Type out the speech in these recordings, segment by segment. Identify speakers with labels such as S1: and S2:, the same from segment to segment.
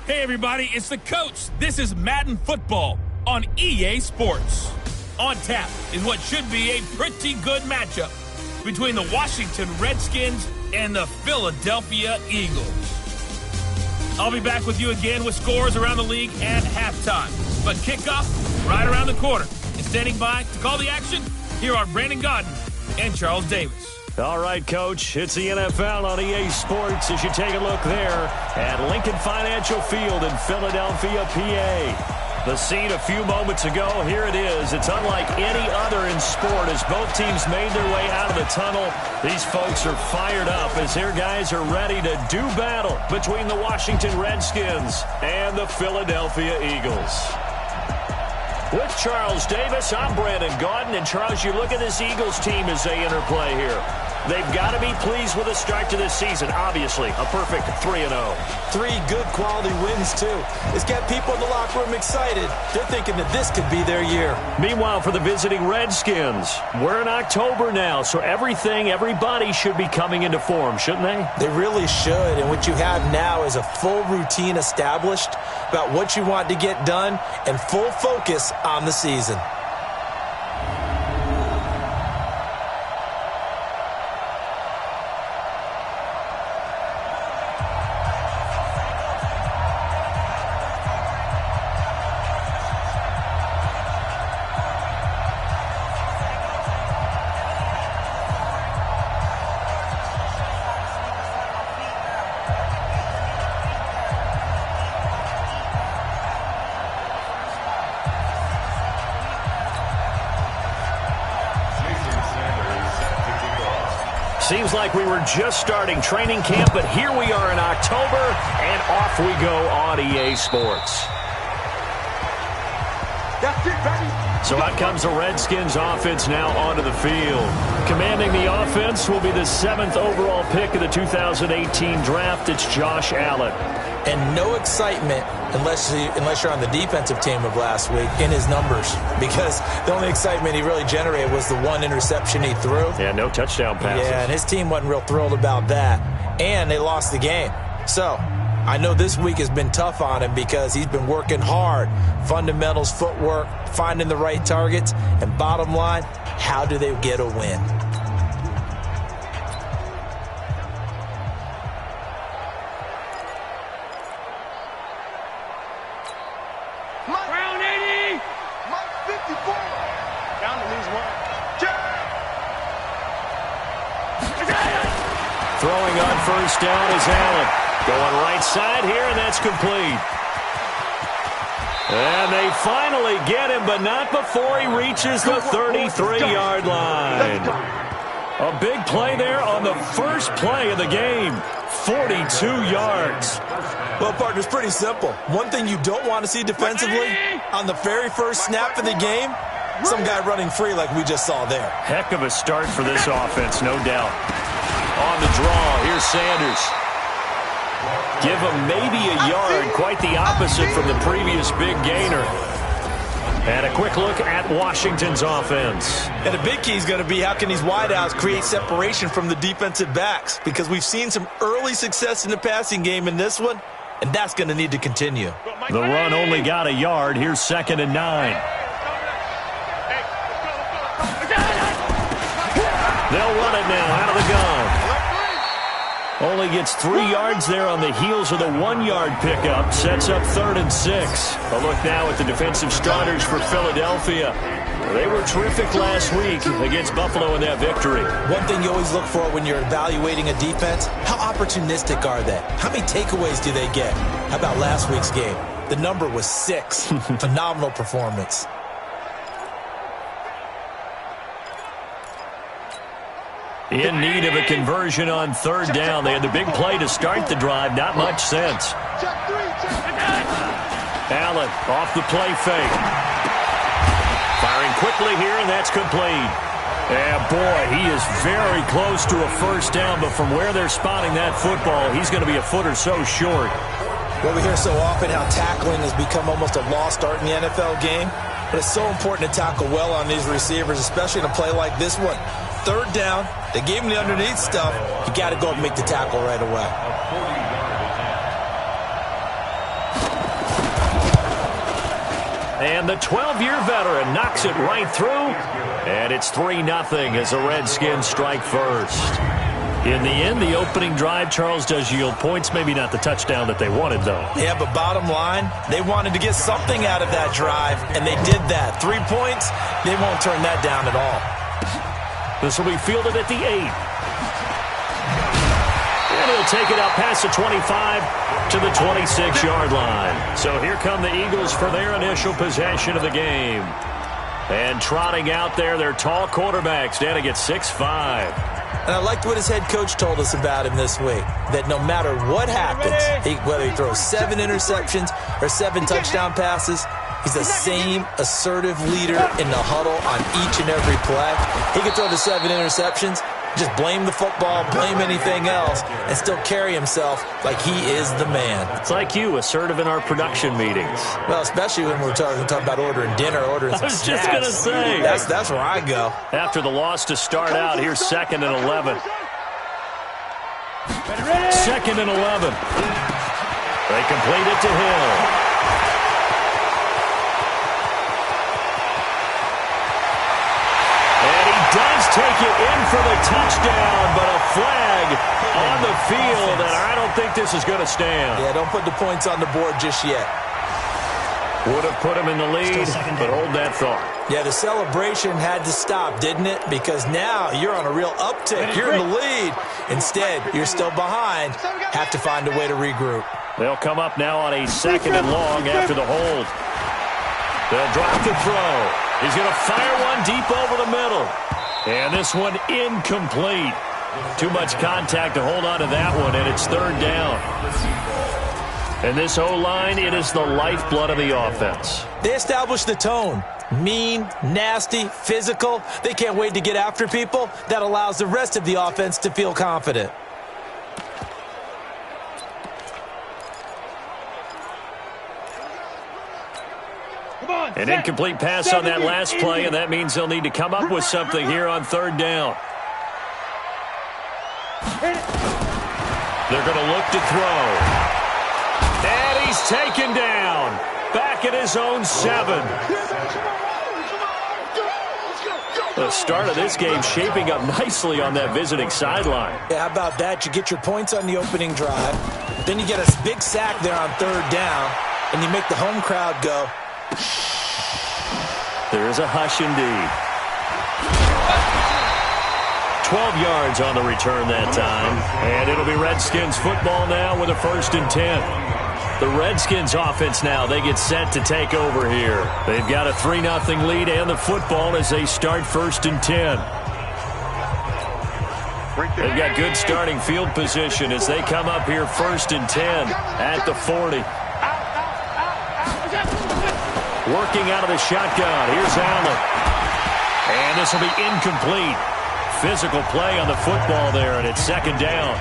S1: Hey everybody, it's the coach. This is Madden Football on EA Sports. On tap is what should be a pretty good matchup between the Washington Redskins and the Philadelphia Eagles. I'll be back with you again with scores around the league at halftime. But kickoff right around the corner. And standing by to call the action, here are Brandon Godden and Charles Davis.
S2: All right, Coach, it's the NFL on EA Sports as you take a look there at Lincoln Financial Field in Philadelphia, PA. The scene a few moments ago, here it is. It's unlike any other in sport as both teams made their way out of the tunnel. These folks are fired up as their guys are ready to do battle between the Washington Redskins and the Philadelphia Eagles. With Charles Davis, I'm Brandon Gaudin. And Charles, you look at this Eagles team as they interplay here. They've got to be pleased with the start to this season. Obviously, a perfect 3-0.
S3: 3 good quality wins, too. It's got people in the locker room excited. They're thinking that this could be their year.
S2: Meanwhile, for the visiting Redskins, we're in October now, so everybody should be coming into form, shouldn't they?
S3: They really should. And what you have now is a full routine established about what you want to get done and full focus on the season.
S2: Seems like we were just starting training camp, but here we are in October, and off we go on EA Sports.
S4: That's it, baby.
S2: So out comes the Redskins offense now onto the field. Commanding the offense will be the 7th overall pick of the 2018 draft. It's Josh Allen.
S3: And no excitement unless you're on the defensive team of last week in his numbers, because the only excitement he really generated was the 1 interception he threw.
S2: Yeah, no touchdown passes.
S3: Yeah, and his team wasn't real thrilled about that. And they lost the game. So I know this week has been tough on him because he's been working hard. Fundamentals, footwork, finding the right targets, and bottom line, how do they get a win?
S2: Throwing on first down is Allen. Going right side here, and that's complete. And they finally get him, but not before he reaches the 33-yard line. A big play there on the first play of the game. 42 yards.
S3: Well, partner, it's pretty simple. One thing you don't want to see defensively, on the very first snap of the game, some guy running free like we just saw there.
S2: Heck of a start for this offense, no doubt. On the draw, here's Sanders. Give him maybe a yard, quite the opposite from the previous big gainer. And a quick look at Washington's offense.
S3: And the big key is going to be how can these wideouts create separation from the defensive backs, because we've seen some early success in the passing game in this one, and that's going to need to continue.
S2: The run only got a yard. Here's 2nd and 9. They'll run it now out of the gun. Only gets 3 yards there on the heels of the 1-yard pickup. Sets up 3rd and 6. A look now at the defensive starters for Philadelphia. They were terrific last week against Buffalo in that victory.
S3: One thing you always look for when you're evaluating a defense, how opportunistic are they? How many takeaways do they get? How about last week's game? The number was 6. Phenomenal performance.
S2: In need of a conversion on 3rd down. They had the big play to start the drive. Not much sense. Allen off the play fake. Firing quickly here, and that's complete. Yeah, boy, he is very close to a first down, but from where they're spotting that football, he's going to be a foot or so short.
S3: Well, we hear so often how tackling has become almost a lost art in the NFL game, but it's so important to tackle well on these receivers, especially in a play like this one. 3rd down, they gave him the underneath stuff. You got to go and make the tackle right away.
S2: And the 12-year veteran knocks it right through. And it's 3-0 as the Redskins strike first. In the end, the opening drive, Charles, does yield points. Maybe not the touchdown that they wanted, though.
S3: Yeah, but bottom line, they wanted to get something out of that drive, and they did that. 3 points, they won't turn that down at all.
S2: This will be fielded at the 8. And he'll take it out past the 25 to the 26-yard line. So here come the Eagles for their initial possession of the game. And trotting out there, their tall quarterback standing at 6'5".
S3: And I liked what his head coach told us about him this week, that no matter what happens, whether he throws 7 interceptions or 7 touchdown passes, he's the same assertive leader in the huddle on each and every play. He can throw the 7 interceptions, just blame the football, blame anything else, and still carry himself like he is the man.
S2: It's like you, assertive in our production meetings.
S3: Well, especially when we're talking about ordering dinner, ordering some snacks.
S2: I was just going to say.
S3: That's where I go.
S2: After the loss to start out, here's 2nd and 11. 2nd and 11. They complete it to Hill. Does take it in for the touchdown, but a flag on the field, and I don't think this is going to stand.
S3: Yeah, don't put the points on the board just yet.
S2: Would have put him in the lead, but hold that thought.
S3: Yeah, the celebration had to stop, didn't it? Because now you're on a real uptick. You're in the lead. Instead, you're still behind. Have to find a way to regroup.
S2: They'll come up now on a 2nd and long after the hold. They'll drop the throw. He's going to fire one deep over the middle. And this one incomplete. Too much contact to hold on to that one, and it's 3rd down. And this O-line, it is the lifeblood of the offense.
S3: They established the tone. Mean, nasty, physical. They can't wait to get after people. That allows the rest of the offense to feel confident.
S2: An incomplete pass on that last play, and that means they'll need to come up with something here on 3rd down. They're going to look to throw. And he's taken down. Back at his own 7. The start of this game shaping up nicely on that visiting sideline.
S3: Yeah, how about that? You get your points on the opening drive. Then you get a big sack there on 3rd down, and you make the home crowd go.
S2: There is a hush indeed. 12 yards on the return that time. And it'll be Redskins football now with a 1st and 10. The Redskins offense now, they get set to take over here. They've got a 3-0 lead and the football as they start 1st and 10. They've got good starting field position as they come up here 1st and 10 at the 40. Working out of the shotgun. Here's Allen. And this will be incomplete. Physical play on the football there, and it's 2nd down.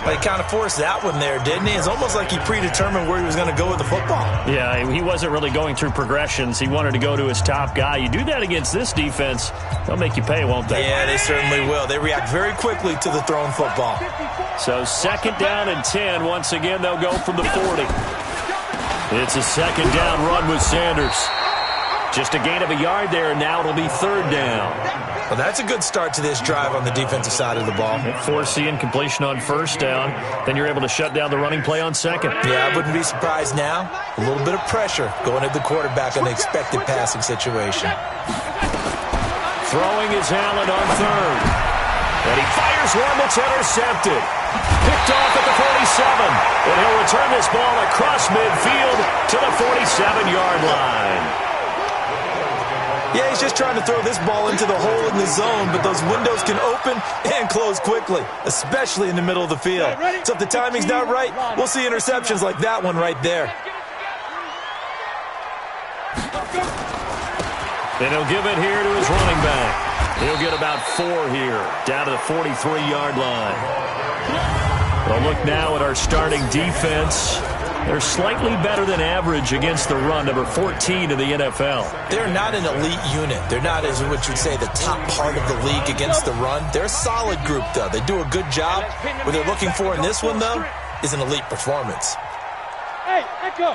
S3: Well, he kind of forced that one there, didn't he? It's almost like he predetermined where he was going to go with the football.
S2: Yeah, he wasn't really going through progressions. He wanted to go to his top guy. You do that against this defense, they'll make you pay, won't they?
S3: Yeah, they certainly will. They react very quickly to the thrown football.
S2: So 2nd down and 10. Once again, they'll go from the 40. It's a 2nd down run with Sanders. Just a gain of a yard there, and now it'll be 3rd down.
S3: Well, that's a good start to this drive on the defensive side of the ball.
S2: Force incompletion on 1st down. Then you're able to shut down the running play on 2nd.
S3: Yeah, I wouldn't be surprised now. A little bit of pressure going at the quarterback in the expected passing situation.
S2: Throwing is Allen on 3rd. And he fires one that's intercepted. Picked off at the 47. And he'll return this ball across midfield to the 47-yard line.
S3: Yeah, he's just trying to throw this ball into the hole in the zone, but those windows can open and close quickly, especially in the middle of the field. So if the timing's not right, we'll see interceptions like that one right there.
S2: And he'll give it here to his running back. He'll get about 4 here, down to the 43-yard line. We'll look now at our starting defense. They're slightly better than average against the run, number 14 in the NFL.
S3: They're not an elite unit. They're not, as what you'd say, the top part of the league against the run. They're a solid group, though. They do a good job. What they're looking for in this one, though, is an elite performance.
S4: Hey, echo.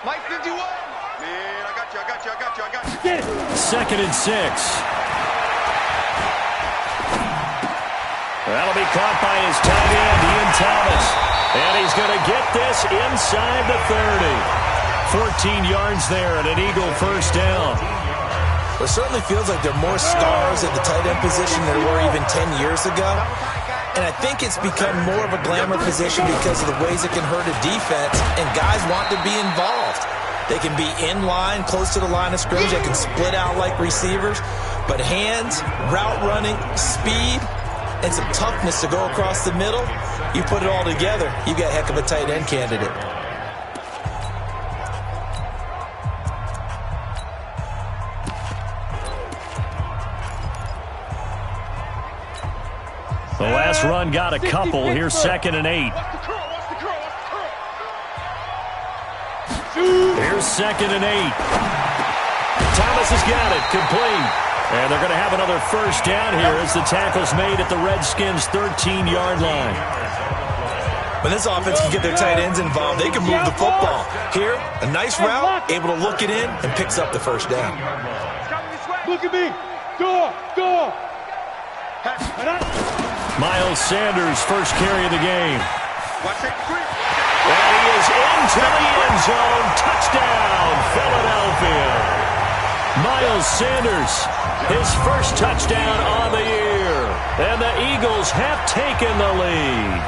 S4: Mike 51. Man, I got you.
S2: 2nd and 6. That'll be caught by his tight end, Ian Thomas. And he's going to get this inside the 30. 14 yards there and an Eagle first down.
S3: Well, it certainly feels like there are more stars at the tight end position than there were even 10 years ago. And I think it's become more of a glamour position because of the ways it can hurt a defense, and guys want to be involved. They can be in line, close to the line of scrimmage. They can split out like receivers. But hands, route running, speed, and some toughness to go across the middle, you put it all together, you got a heck of a tight end candidate.
S2: The last run got a couple. Here's 2nd and 8. Here's 2nd and 8. Thomas has got it. Complete. And they're going to have another first down here as the tackle's made at the Redskins' 13-yard line.
S3: When this offense can get their tight ends involved, they can move the football. Here, a nice route, able to look it in, and picks up the first down.
S5: Look at me. Go.
S2: Miles Sanders, first carry of the game. And he is into the end zone. Touchdown, Philadelphia. Miles Sanders, his first touchdown on the year. And the Eagles have taken the lead.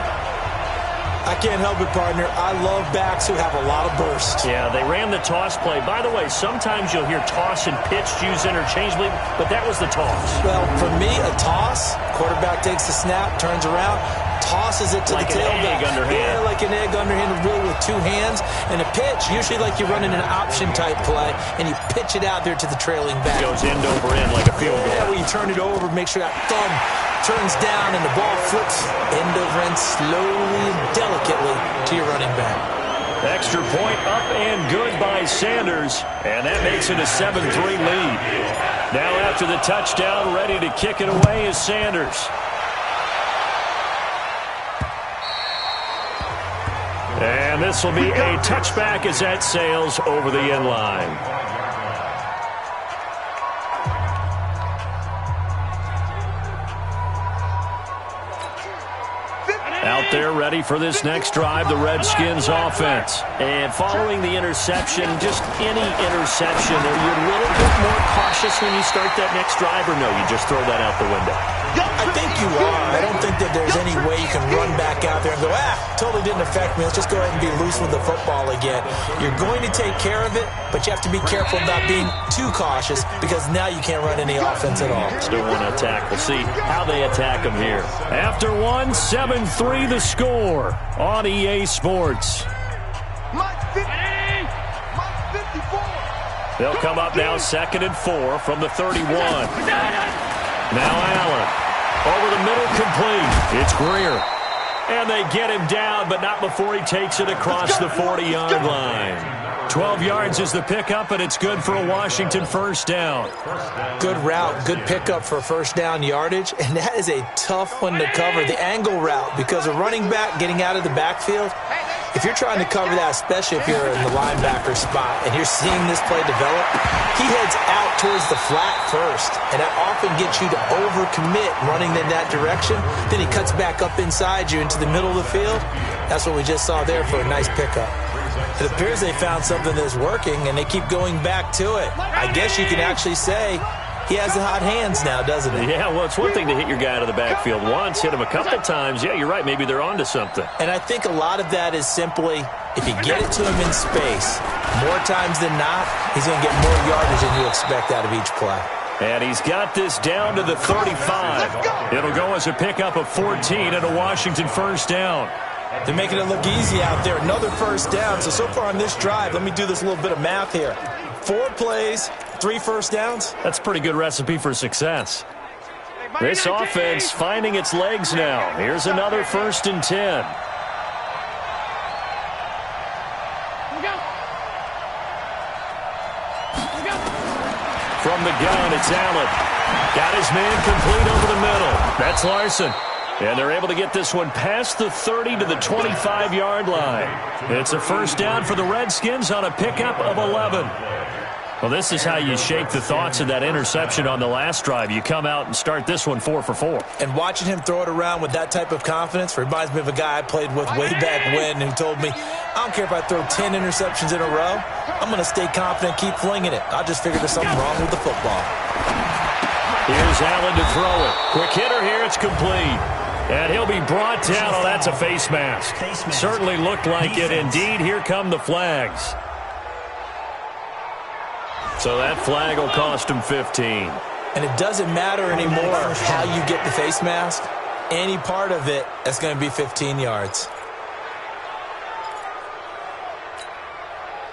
S3: I can't help it, partner. I love backs who have a lot of burst.
S2: Yeah, they ran the toss play. By the way, sometimes you'll hear toss and pitch used interchangeably, but that was the toss.
S3: Well, for me, a toss, quarterback takes the snap, turns around, tosses it to
S2: like
S3: the tailback.
S2: Like an egg underhand.
S3: Yeah, like an egg underhand, really with two hands. And a pitch, usually like you're running an option-type play, and you pitch it out there to the trailing back.
S2: It goes end over end like a field goal.
S3: Yeah, where you turn it over, make sure that thumb turns down and the ball flips end over end slowly and delicately to your running back.
S2: Extra point up and good by Sanders, and that makes it a 7-3 lead. Now after the touchdown, ready to kick it away is Sanders. And this will be a touchback as that sails over the end line. Out there ready for this next drive, the Redskins offense. And following the interception, just any interception, are you a little bit more cautious when you start that next drive, or no, you just throw that out the window?
S3: I think you are. I don't think that there's any way you can run back out there and go, totally didn't affect me. Let's just go ahead and be loose with the football again. You're going to take care of it, but you have to be careful about being too cautious because now you can't run any offense at all.
S2: Still want to attack. We'll see how they attack them here. After 7-3 the score on EA Sports. They'll come up now 2nd and 4 from the 31. Now Allen. Over the middle, complete. It's Greer. And they get him down, but not before he takes it across the 40-yard line. 12 yards is the pickup, and it's good for a Washington first down.
S3: Good route, good pickup for first down yardage, and that is a tough one to cover, the angle route, because a running back getting out of the backfield, if you're trying to cover that, especially if you're in the linebacker spot and you're seeing this play develop, he heads out towards the flat first, and that often gets you to overcommit running in that direction. Then he cuts back up inside you into the middle of the field. That's what we just saw there for a nice pickup. It appears they found something that's working, and they keep going back to it. I guess you can actually say he has the hot hands now, doesn't he?
S2: Yeah, well, it's one thing to hit your guy out of the backfield once, hit him a couple times. Yeah, you're right. Maybe they're onto something.
S3: And I think a lot of that is simply if you get it to him in space, more times than not, he's going to get more yardage than you expect out of each play.
S2: And he's got this down to the 35. It'll go as a pickup of 14 and a Washington first down.
S3: They're making it look easy out there. Another first down. So far on this drive, let me do this little bit of math here. 4 plays, 3 first downs.
S2: That's a pretty good recipe for success. This offense finding its legs now. Here's another 1st and 10. From the gun, it's Allen. Got his man complete over the middle. That's Larson. And they're able to get this one past the 30 to the 25-yard line. It's a first down for the Redskins on a pickup of 11. Well, this is how you shake the thoughts of that interception on the last drive. You come out and start this one 4 for 4.
S3: And watching him throw it around with that type of confidence reminds me of a guy I played with way back when who told me, I don't care if I throw 10 interceptions in a row. I'm going to stay confident, keep flinging it. I just figured there's something wrong with the football.
S2: Here's Allen to throw it. Quick hitter here. It's complete. And he'll be brought down. Oh, that's a face mask. Certainly looked like it. Indeed, here come the flags. So that flag will cost him 15.
S3: And it doesn't matter anymore how you get the face mask. Any part of it, that's going to be 15 yards.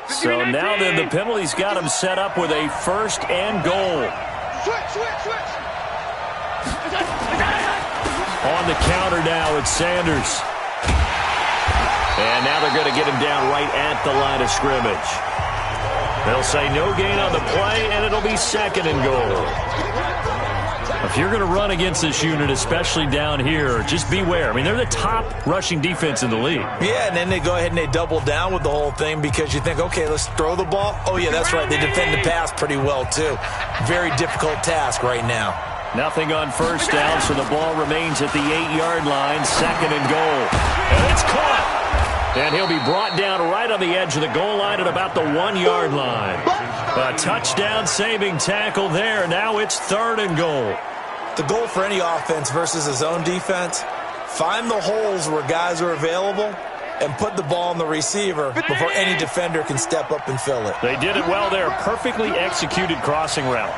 S2: So now then the penalty's got him set up with a first and goal.
S5: Switch.
S2: On the counter now, it's Sanders. And now they're going to get him down right at the line of scrimmage. They'll say no gain on the play, and it'll be second and goal. If you're going to run against this unit, especially down here, just beware. I mean, they're the top rushing defense in the league.
S3: Yeah, and then they go ahead and they double down with the whole thing because you think, okay, let's throw the ball. Oh, yeah, that's right. They defend the pass pretty well, too. Very difficult task right now.
S2: Nothing on first down, so the ball remains at the 8-yard line, second and goal. And it's caught. And he'll be brought down right on the edge of the goal line at about the 1-yard line. A touchdown-saving tackle there. Now it's third and goal.
S3: The goal for any offense versus a zone defense, find the holes where guys are available and put the ball on the receiver before any defender can step up and fill it.
S2: They did it well there. Perfectly executed crossing route.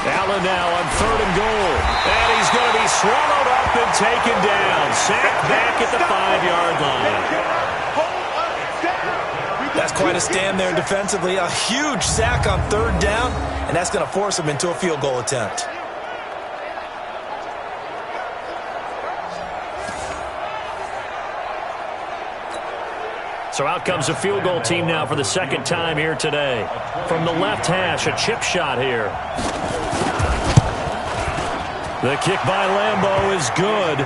S2: Allen now on third and goal. And he's going to be swallowed up and taken down. Sacked back at the 5-yard line.
S3: That's quite a stand there defensively. A huge sack on third down, and that's going to force him into a field goal attempt.
S2: So out comes the field goal team now for the second time here today. From the left hash, a chip shot here. The kick by Lambeau is good.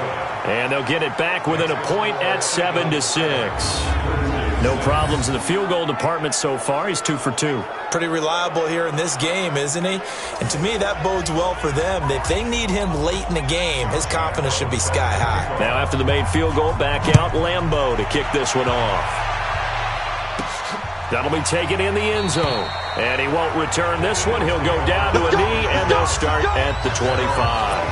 S2: And they'll get it back within a point at 7-6. No problems in the field goal department so far. He's 2 for 2.
S3: Pretty reliable here in this game, isn't he? And to me, that bodes well for them. If they need him late in the game, his confidence should be sky high.
S2: Now after the made field goal, back out Lambeau to kick this one off. That'll be taken in the end zone. And he won't return this one. He'll go down to a knee, and they'll start at the 25.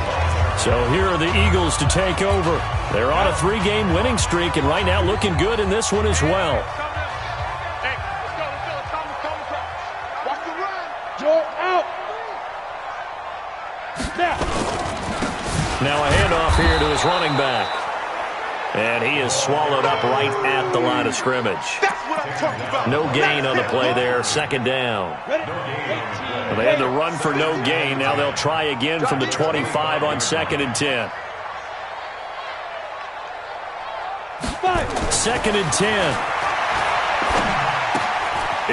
S2: So here are the Eagles to take over. They're on a 3-game winning streak, and right now looking good in this one as well. Now a handoff here to his running back. And he is swallowed up right at the line of scrimmage. No gain on the play there, second down. Well, they had to run for no gain. Now they'll try again from the 25 on 2nd and 10. 2nd and 10.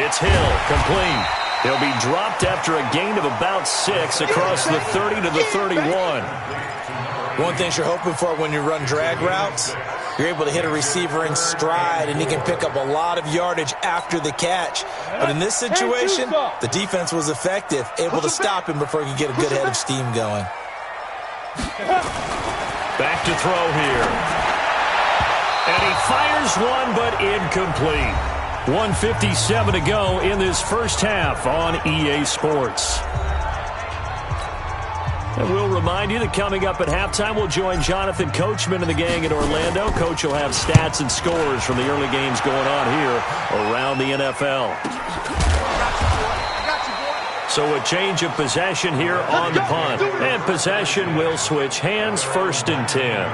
S2: It's Hill, complete. He'll be dropped after a gain of about 6 across the 30 to the 31.
S3: One thing you're hoping for when you run drag routes, you're able to hit a receiver in stride, and he can pick up a lot of yardage after the catch. But in this situation, the defense was effective, able to stop him before he could get a good head of steam going.
S2: Back to throw here. And he fires one, but incomplete. 1:57 to go in this first half on EA Sports. And we'll remind you that coming up at halftime, we'll join Jonathan Coachman and the gang in Orlando. Coach will have stats and scores from the early games going on here around the NFL. So a change of possession here on the punt. And possession will switch hands, 1st and 10.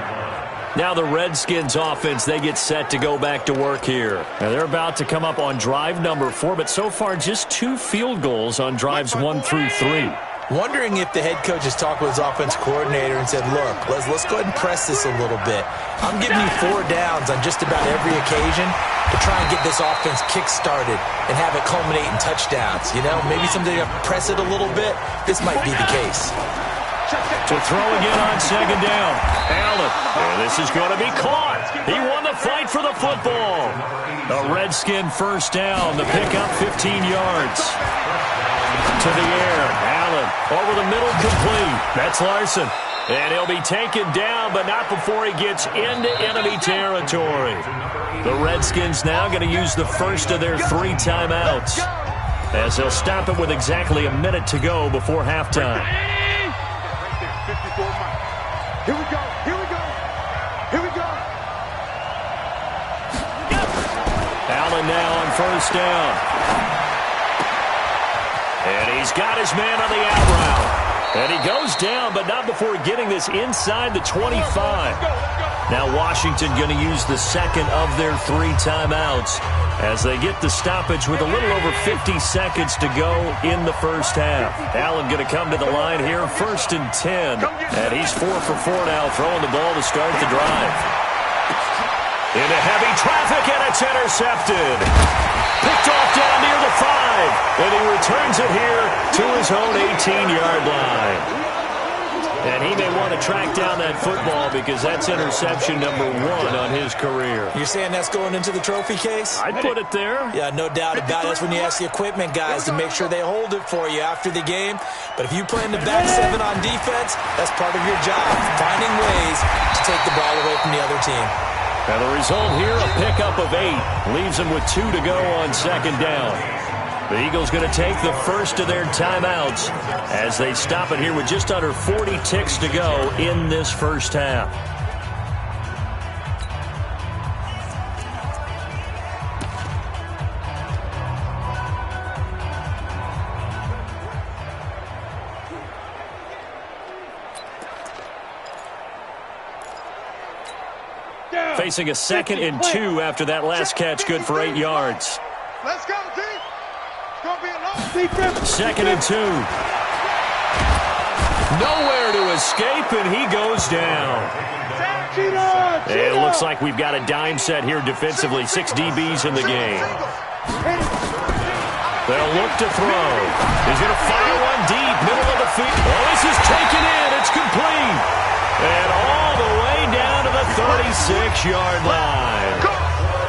S2: Now the Redskins offense, they get set to go back to work here. Now they're about to come up on drive number 4, but so far just 2 field goals on drives 1 through 3.
S3: Wondering if the head coach has talked with his offense coordinator and said, look, let's go ahead and press this a little bit. I'm giving you 4 downs on just about every occasion to try and get this offense kick-started and have it culminate in touchdowns. You know, maybe someday you press it a little bit. This might be the case.
S2: To throw again on second down. Allen. And this is going to be caught. He won the fight for the football. A Redskin first down. The pickup 15 yards. To the air. Allen over the middle, complete. That's Larson. And he'll be taken down, but not before he gets into enemy territory. The Redskins now going to use the first of their 3 timeouts, as they'll stop it with exactly a minute to go before halftime.
S5: Here we go. Here we go. Here we go.
S2: Allen now on first down. And he's got his man on the out route. And he goes down, but not before getting this inside the 25. Now Washington going to use the second of their 3 timeouts as they get the stoppage with a little over 50 seconds to go in the first half. Allen going to come to the line here, 1st and 10. And he's 4 for 4 now, throwing the ball to start the drive. Into heavy traffic, and it's intercepted. Picked off down near the 5. And he returns it here to his own 18-yard line. And he may want to track down that football because that's interception number 1 on his career.
S3: You're saying that's going into the trophy case?
S2: I'd put it there.
S3: Yeah, no doubt about it. That's when you ask the equipment guys to make sure they hold it for you after the game. But if you play in the back 7 on defense, that's part of your job, finding ways to take the ball away from the other team.
S2: And the result here, a pickup of 8. Leaves them with 2 to go on second down. The Eagles going to take the first of their timeouts as they stop it here with just under 40 ticks to go in this first half. Facing a 2nd and 2 after that last catch, good for 8 yards.
S5: Let's go, team.
S2: 2nd and 2. Nowhere to escape, and he goes down. And it looks like we've got a dime set here defensively. 6 DBs in the game. They'll look to throw. He's going to fire one deep, middle of the field. Oh, this is taken in. It's complete. And all the way down to the 36-yard line.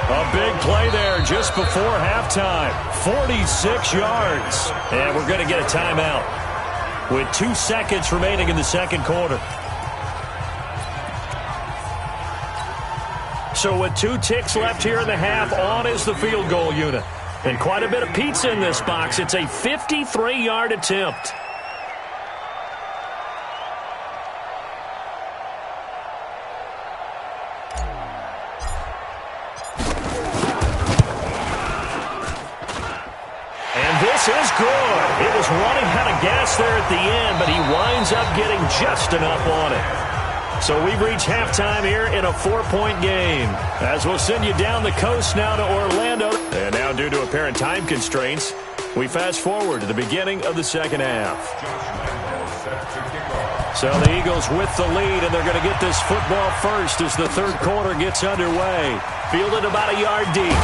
S2: A big play there just before halftime. 46 yards. And we're going to get a timeout with 2 seconds remaining in the second quarter. So with 2 ticks left here in the half, on is the field goal unit. And quite a bit of pizza in this box. It's a 53-yard attempt. This is good. It was running out of gas there at the end, but he winds up getting just enough on it. So we've reached halftime here in a 4-point game. As we'll send you down the coast now to Orlando. And now, due to apparent time constraints, we fast forward to the beginning of the second half. So the Eagles with the lead, and they're going to get this football first as the third quarter gets underway. Fielded about a yard deep.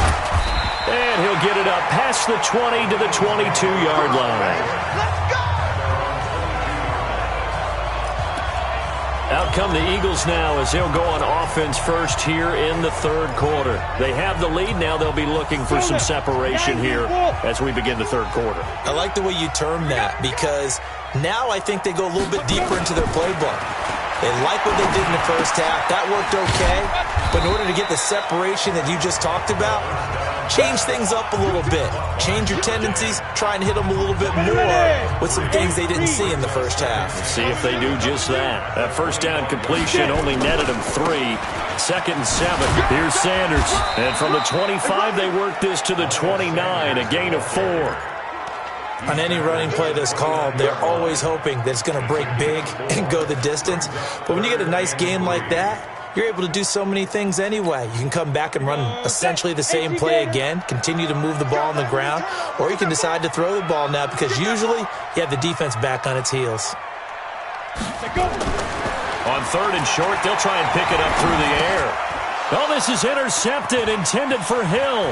S2: And he'll get it up past the 20 to the 22-yard line. Out come the Eagles now as they'll go on offense first here in the third quarter. They have the lead. Now they'll be looking for some separation here as we begin the third quarter.
S3: I like the way you term that because now I think they go a little bit deeper into their playbook. They like what they did in the first half. That worked okay. But in order to get the separation that you just talked about, change things up a little bit. Change your tendencies. Try and hit them a little bit more with some things they didn't see in the first half.
S2: Let's see if they do just that. That first down completion only netted them 3. 2nd and 7. Here's Sanders. And from the 25, they work this to the 29, a gain of 4.
S3: On any running play that's called, they're always hoping that it's going to break big and go the distance. But when you get a nice game like that, you're able to do so many things anyway. You can come back and run essentially the same play again, continue to move the ball on the ground, or you can decide to throw the ball now because usually you have the defense back on its heels.
S2: On 3rd and short, they'll try and pick it up through the air. Oh, this is intercepted, intended for Hill.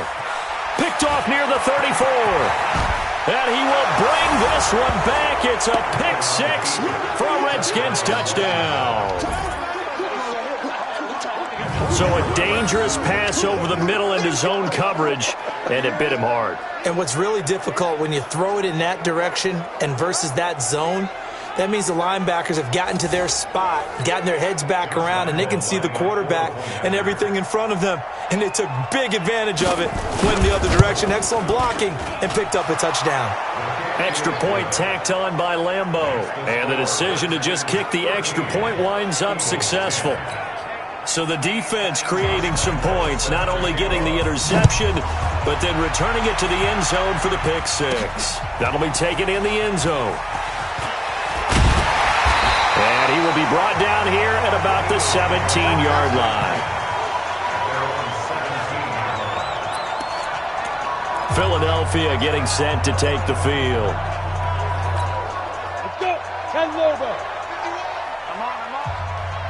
S2: Picked off near the 34. And he will bring this one back. It's a pick six for a Redskins touchdown. So a dangerous pass over the middle into zone coverage, and it bit him hard.
S3: And what's really difficult when you throw it in that direction and versus that zone, that means the linebackers have gotten to their spot, gotten their heads back around, and they can see the quarterback and everything in front of them. And they took big advantage of it, went the other direction, excellent blocking, and picked up a touchdown.
S2: Extra point tacked on by Lambeau. And the decision to just kick the extra point winds up successful. So the defense creating some points, not only getting the interception, but then returning it to the end zone for the pick six. That'll be taken in the end zone. And he will be brought down here at about the 17-yard line. Philadelphia getting set to take the field.
S5: Let's go. 10 Lobo.
S4: Come on.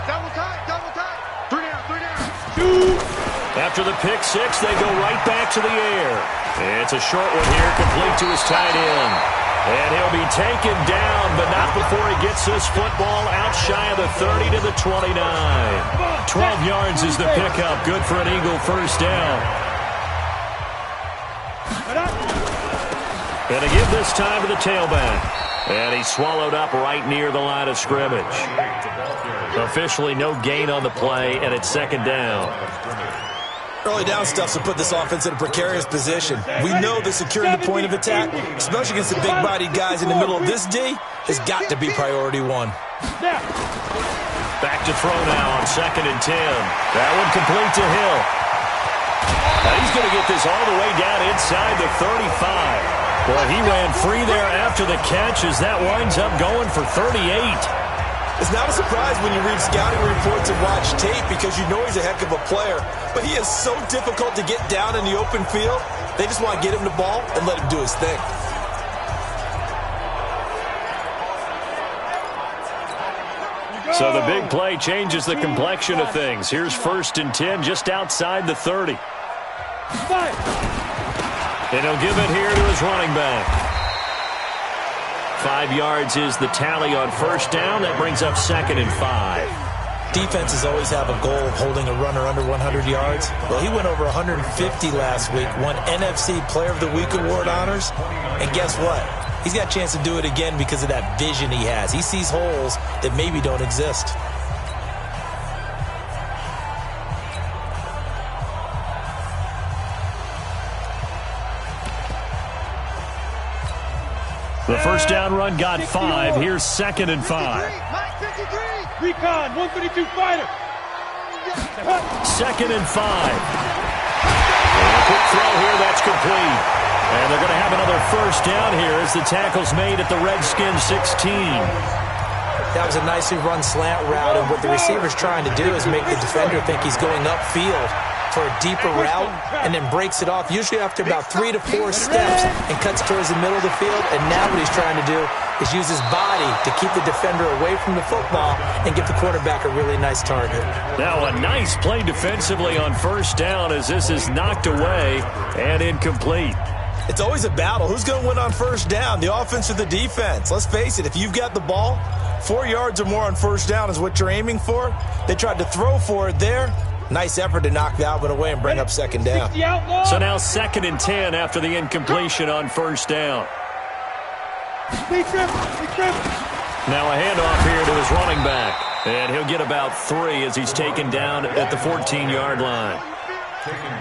S4: Double tight. Three down.
S2: After the pick six, they go right back to the air. It's a short one here, complete to his tight end. And he'll be taken down, but not before he gets this football out shy of the 30 to the 29. 12 yards is the pickup. Good for an Eagle first down. And they give this time to the tailback. And he's swallowed up right near the line of scrimmage. Officially no gain on the play, and it's second down.
S3: Early down stuff to put this offense in a precarious position. We know that securing the point of attack, especially against the big-bodied guys in the middle of this D, has got to be priority one.
S2: Back to throw now on 2nd and 10. That one complete to Hill. Now he's going to get this all the way down inside the 35. Boy, he ran free there after the catch as that winds up going for 38.
S3: It's not a surprise when you read scouting reports and watch tape because you know he's a heck of a player. But he is so difficult to get down in the open field. They just want to get him the ball and let him do his thing.
S2: So the big play changes the complexion of things. Here's 1st and 10 just outside the 30. And he'll give it here to his running back. 5 yards is the tally on first down. That brings up 2nd and 5.
S3: Defenses always have a goal of holding a runner under 100 yards. Well, he went over 150 last week, won NFC Player of the Week award honors. And guess what? He's got a chance to do it again because of that vision he has. He sees holes that maybe don't exist.
S2: The first down run got 5. Here's 2nd and 5.
S5: Recon, 132 fighter.
S2: 2nd and 5. And a quick throw here, that's complete. And they're going to have another first down here as the tackle's made at the Redskins 16.
S3: That was a nicely run slant route, and what the receiver's trying to do is make the defender think he's going upfield for a deeper route and then breaks it off, usually after about 3 to 4 steps, and cuts towards the middle of the field. And now what he's trying to do is use his body to keep the defender away from the football and give the quarterback a really nice target.
S2: Now a nice play defensively on first down as this is knocked away and incomplete.
S3: It's always a battle. Who's going to win on first down, the offense or the defense? Let's face it, if you've got the ball, 4 yards or more on first down is what you're aiming for. They tried to throw for it there. Nice effort to knock that one away and bring up second down.
S2: So now 2nd and 10 after the incompletion on first down. Now a handoff here to his running back. And he'll get about 3 as he's taken down at the 14-yard line.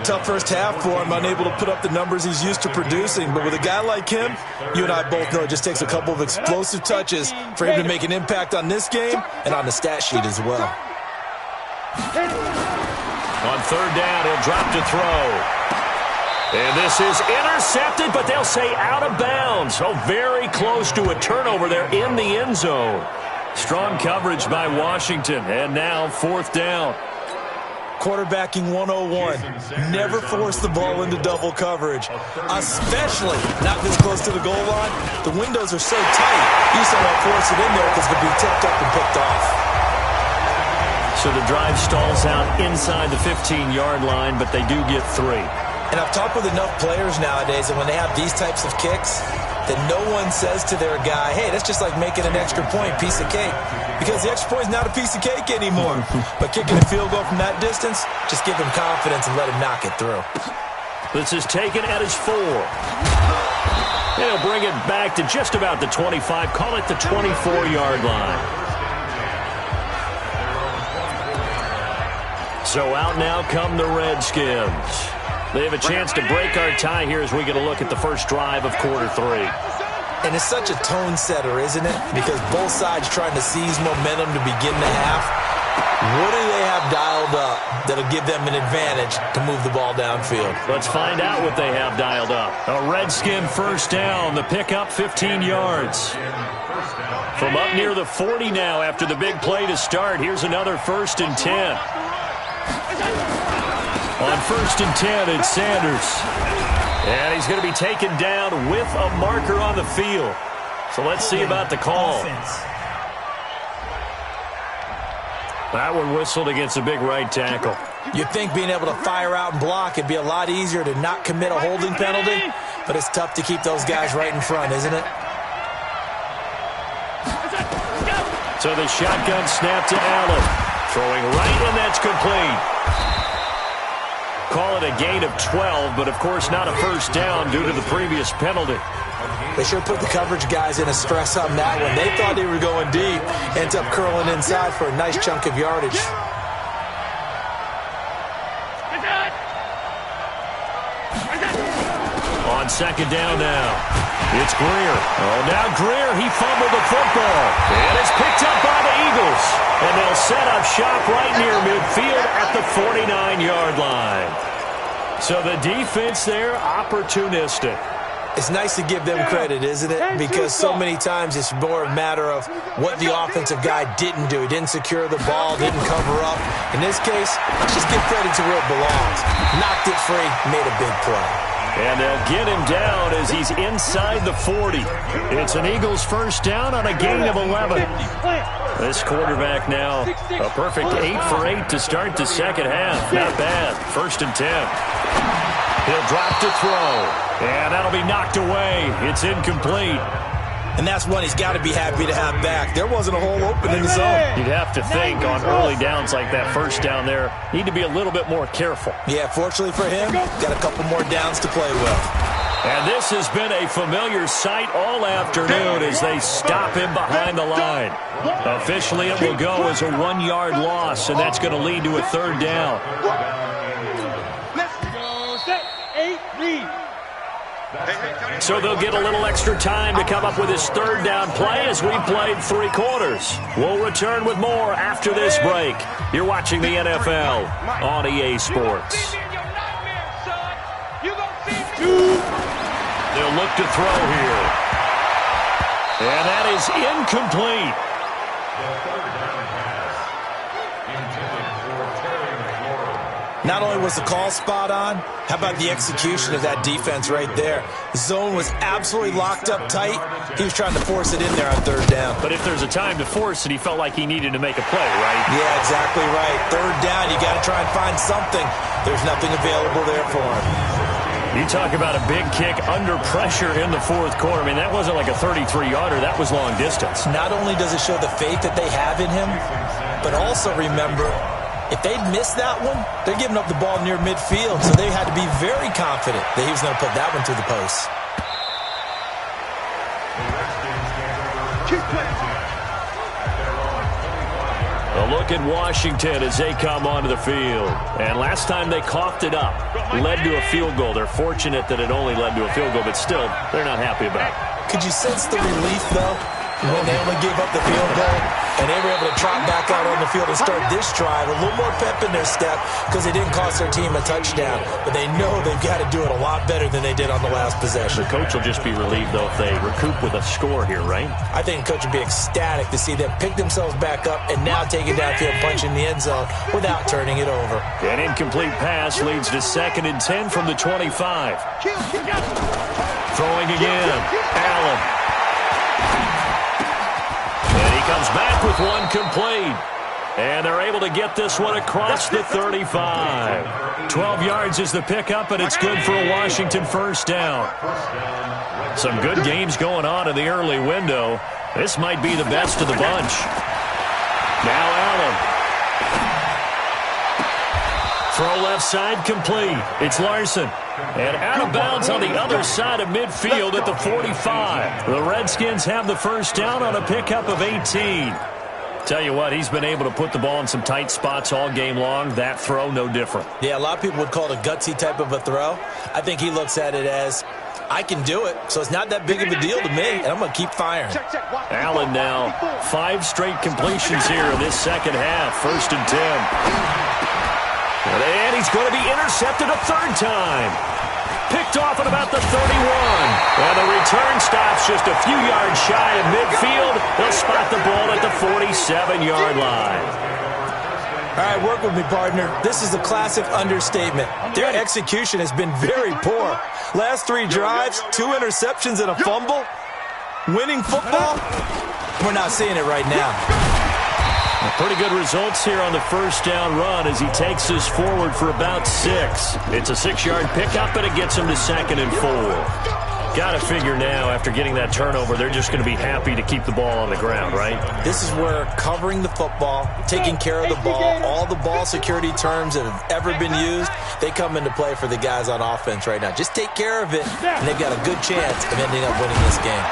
S3: Tough first half for him, unable to put up the numbers he's used to producing. But with a guy like him, you and I both know it just takes a couple of explosive touches for him to make an impact on this game and on the stat sheet as well.
S2: On third down, he'll drop to throw. And this is intercepted, but they'll say out of bounds. So very close to a turnover there in the end zone. Strong coverage by Washington. And now 4th down.
S3: Quarterbacking 101. Never force the ball into double coverage, especially not this close to the goal line. The windows are so tight, you just don't want to force it in there because it could be tipped up and picked off.
S2: So the drive stalls out inside the 15-yard line, but they do get 3.
S3: And I've talked with enough players nowadays, and when they have these types of kicks, that no one says to their guy, hey, that's just like making an extra point, piece of cake. Because the extra point is not a piece of cake anymore. But kicking a field goal from that distance, just give him confidence and let him knock it through.
S2: This is taken at his 4. They'll bring it back to just about the 25. Call it the 24-yard line. So out now come the Redskins. They have a chance to break our tie here as we get a look at the first drive of quarter 3.
S3: And it's such a tone setter, isn't it? Because both sides trying to seize momentum to begin the half. What do they have dialed up that'll give them an advantage to move the ball downfield?
S2: Let's find out what they have dialed up. A Redskin first down. The pickup 15 yards. From up near the 40 now after the big play to start. Here's another 1st and 10. On 1st and 10, it's Sanders. And he's going to be taken down with a marker on the field. So let's see about the call. That one whistled against a big right tackle.
S3: You'd think being able to fire out and block it'd be a lot easier to not commit a holding penalty, but it's tough to keep those guys right in front, isn't it?
S2: So the shotgun snap to Allen. Throwing right, and that's complete. Call it a gain of 12, but of course not a first down due to the previous penalty.
S3: They sure put the coverage guys in a stress on that one. They thought they were going deep. Ends up curling inside for a nice chunk of yardage.
S2: On 2nd down now. It's Greer. Oh, now Greer, he fumbled the football. And it's picked up by the Eagles. And they'll set up shop right near midfield at the 49-yard line. So the defense there, opportunistic.
S3: It's nice to give them credit, isn't it? Because so many times it's more a matter of what the offensive guy didn't do. He didn't secure the ball, didn't cover up. In this case, let's just give credit to where it belongs. Knocked it free, made a big play.
S2: And they'll get him down as he's inside the 40. It's an Eagles first down on a gain of 11. This quarterback now, a perfect 8 for 8 to start the second half. Not bad. 1st and 10. He'll drop to throw. And that'll be knocked away. It's incomplete.
S3: And that's one he's got to be happy to have back. There wasn't a hole open in the zone.
S2: You'd have to think on early downs like that first down there, need to be a little bit more careful.
S3: Yeah, fortunately for him, got a couple more downs to play with.
S2: And this has been a familiar sight all afternoon as they stop him behind the line. Officially, it will go as a 1-yard loss, and that's going to lead to a 3rd down.
S5: Let's go. Set. 8, lead.
S2: So they'll get a little extra time to come up with his 3rd down play as we played 3 quarters. We'll return with more after this break. You're watching the NFL on EA Sports. They'll look to throw here. And that is incomplete.
S3: Not only was the call spot on, how about the execution of that defense right there? The zone was absolutely locked up tight. He was trying to force it in there on 3rd down.
S2: But if there's a time to force it, he felt like he needed to make a play, right?
S3: Yeah, exactly right. 3rd down, you got to try and find something. There's nothing available there for him.
S2: You talk about a big kick under pressure in the 4th quarter. I mean, that wasn't like a 33-yarder. That was long distance.
S3: Not only does it show the faith that they have in him, but also remember, if they'd missed that one, they're giving up the ball near midfield, so they had to be very confident that he was going to put that one through the post.
S2: A look at Washington as they come onto the field. And last time they coughed it up, led to a field goal. They're fortunate that it only led to a field goal, but still, they're not happy about it.
S3: Could you sense the relief, though, when they only gave up the field goal and they were able to trot back out on the field and start this drive? A little more pep in their step because it didn't cost their team a touchdown, but they know they've got to do it a lot better than they did on the last possession.
S2: The coach will just be relieved, though, if they recoup with a score here, right?
S3: I think the coach would be ecstatic to see them pick themselves back up and now take it downfield, punch in the end zone without turning it over.
S2: An incomplete pass leads to 2nd and 10 from the 25. Throwing again. Allen. And he comes back with one complete. And they're able to get this one across the 35. 12 yards is the pickup, and it's good for a Washington first down. Some good games going on in the early window. This might be the best of the bunch. Now Allen. Throw left side complete. It's Larson. And out of bounds on the other side of midfield at the 45. The Redskins have the first down on a pickup of 18. Tell you what, he's been able to put the ball in some tight spots all game long. That throw, no different.
S3: Yeah, a lot of people would call it a gutsy type of a throw. I think he looks at it as, I can do it, so it's not that big of a deal to me, and I'm going to keep firing.
S2: Allen now, 5 straight completions here in this second half. 1st and 10. And he's going to be intercepted a third time. Picked off at about the 31. And the return stops just a few yards shy of midfield. They'll spot the ball at the 47-yard line.
S3: All right, work with me, partner. This is a classic understatement. Their execution has been very poor. Last 3 drives, 2 interceptions and a fumble. Winning football? We're not seeing it right now.
S2: Pretty good results here on the first down run as he takes this forward for about 6. It's a 6-yard pickup, and it gets him to 2nd and 4. Got to figure now, after getting that turnover, they're just going to be happy to keep the ball on the ground, right?
S3: This is where covering the football, taking care of the ball, all the ball security terms that have ever been used, they come into play for the guys on offense right now. Just take care of it, and they've got a good chance of ending up winning this game.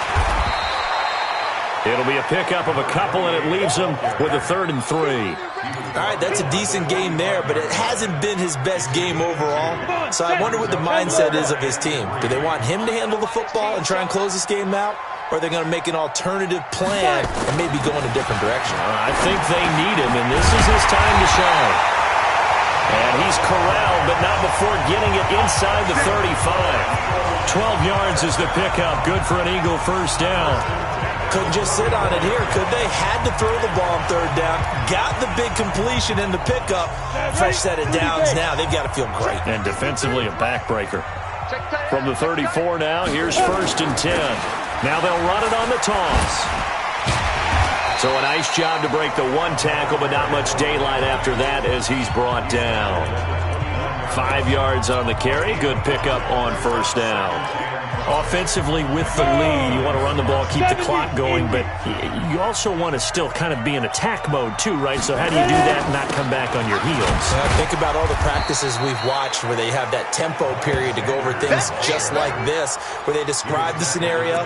S2: It'll be a pickup of a couple, and it leaves him with a 3rd and 3.
S3: All right, that's a decent game there, but it hasn't been his best game overall. So I wonder what the mindset is of his team. Do they want him to handle the football and try and close this game out? Or are they going to make an alternative plan and maybe go in a different direction?
S2: I think they need him, and this is his time to shine. And he's corralled, but not before getting it inside the 35. 12 yards is the pickup. Good for an Eagle first down.
S3: Couldn't just sit on it here, could they? Had to throw the ball on 3rd down. Got the big completion in the pickup. Fresh set of downs now. They've got to feel great.
S2: And defensively a backbreaker. From the 34 now, here's 1st and 10. Now they'll run it on the toss. So a nice job to break the 1 tackle, but not much daylight after that as he's brought down. 5 yards on the carry. Good pickup on 1st down. Offensively with the lead, you want to run the ball, keep the clock going, but you also want to still kind of be in attack mode too, right? So how do you do that and not come back on your heels?
S3: Think about all the practices we've watched where they have that tempo period to go over things just like this, where they describe the scenario,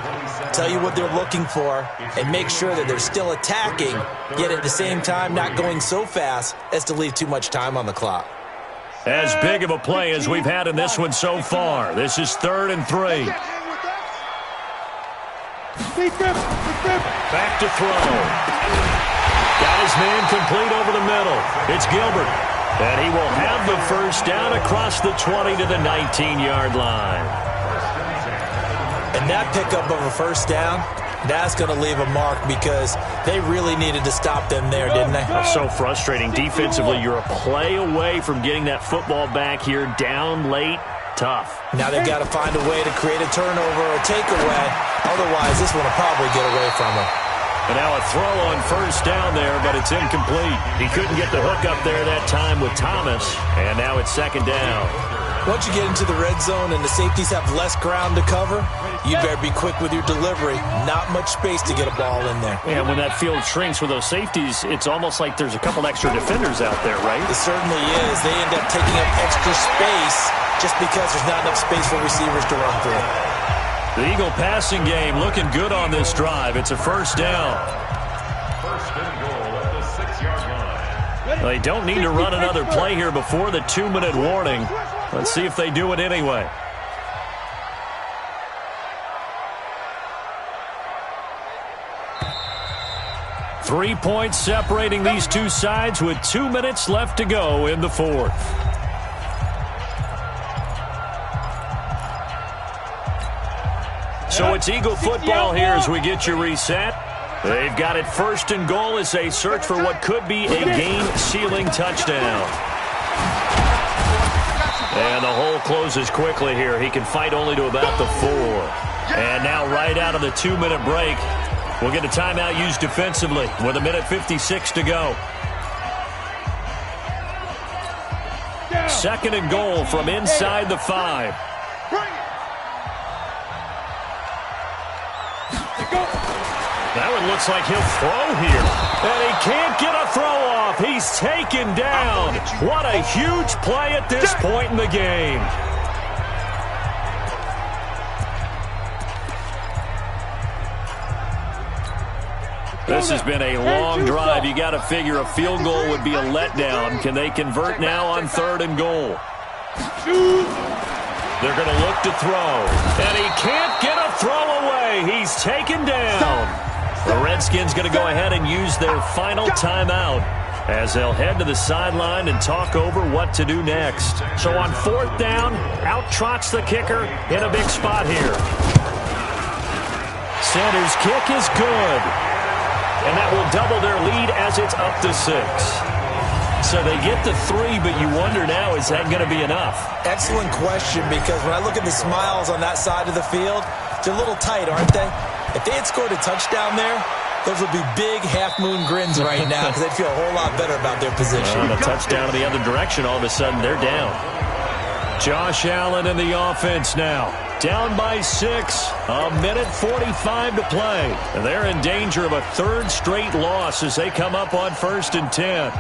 S3: tell you what they're looking for, and make sure that they're still attacking, yet at the same time not going so fast as to leave too much time on the clock.
S2: As big of a play as we've had in this one so far. This is 3rd and 3. Back to throw. Got his man complete over the middle. It's Gilbert. And he will have the first down across the 20 to the 19-yard line.
S3: And that pickup of a first down, that's going to leave a mark because they really needed to stop them there, didn't they?
S2: So frustrating. Defensively, you're a play away from getting that football back here down late. Tough.
S3: Now they've got to find a way to create a turnover or a takeaway. Otherwise, this one will probably get away from them.
S2: And now a throw on first down there, but it's incomplete. He couldn't get the hook up there that time with Thomas, and now it's 2nd down.
S3: Once you get into the red zone and the safeties have less ground to cover, you better be quick with your delivery. Not much space to get a ball in there.
S2: And when that field shrinks with those safeties, it's almost like there's a couple extra defenders out there, right?
S3: It certainly is. They end up taking up extra space just because there's not enough space for receivers to run through.
S2: The Eagle passing game looking good on this drive. It's a first down.
S6: First and goal at the 6-yard line.
S2: They don't need to run another play here before the 2-minute warning. Let's see if they do it anyway. Three points separating these two sides with 2 minutes left to go in the 4th. So it's Eagle football here as we get you reset. They've got it 1st and goal as they search for what could be a game-sealing touchdown. And the hole closes quickly here. He can fight only to about the 4. And now right out of the 2-minute break, we'll get a timeout used defensively with 1:56 to go. 2nd and goal from inside the 5. That one looks like he'll throw here. And he can't get a throw off. He's taken down. What a huge play at this point in the game. This has been a long drive. You got to figure a field goal would be a letdown. Can they convert now on 3rd and goal? They're going to look to throw. And he can't get a throw away. He's taken down. The Redskins going to go ahead and use their final timeout as they'll head to the sideline and talk over what to do next. So on 4th down, out trots the kicker in a big spot here. Sanders' kick is good. And that will double their lead as it's up to 6. So they get to 3, but you wonder now, is that going to be enough?
S3: Excellent question, because when I look at the smiles on that side of the field, they're a little tight, aren't they? If they had scored a touchdown there, those would be big half-moon grins right now because they'd feel a whole lot better about their position.
S2: On a touchdown in the other direction, all of a sudden they're down. Josh Allen in the offense now. Down by 6. A minute 45 to play. And they're in danger of a 3rd straight loss as they come up on 1st and 10.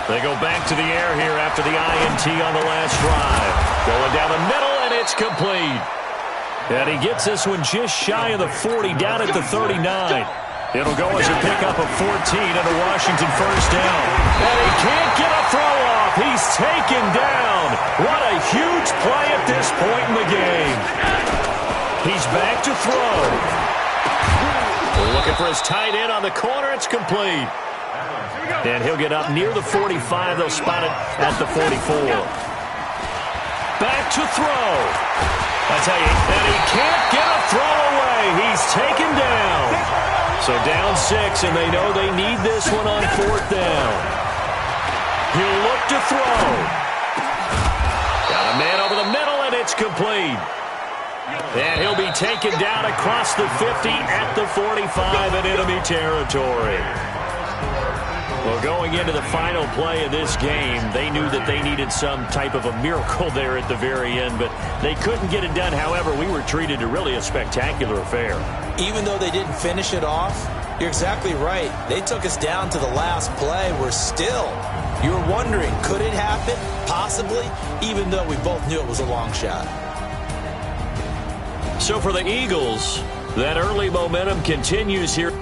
S2: They go back to the air here after the INT on the last drive. Going down the middle, and it's complete. And he gets this one just shy of the 40, down at the 39. It'll go as a pickup of 14 and a Washington 1st down. And he can't get a throw off. He's taken down. What a huge play at this point in the game. He's back to throw. We're looking for his tight end on the corner. It's complete. And he'll get up near the 45. They'll spot it at the 44. Back to throw. I tell you, and he can't get a throw away. He's taken down. So down 6, and they know they need this one on 4th down. He'll look to throw. Got a man over the middle, and it's complete. And he'll be taken down across the 50 at the 45 in enemy territory. Well, going into the final play of this game, they knew that they needed some type of a miracle there at the very end, but they couldn't get it done. However, we were treated to really a spectacular affair. Even though they didn't finish it off, you're exactly right. They took us down to the last play. We're still, you were wondering, could it happen? Possibly, even though we both knew it was a long shot. So for the Eagles, that early momentum continues here.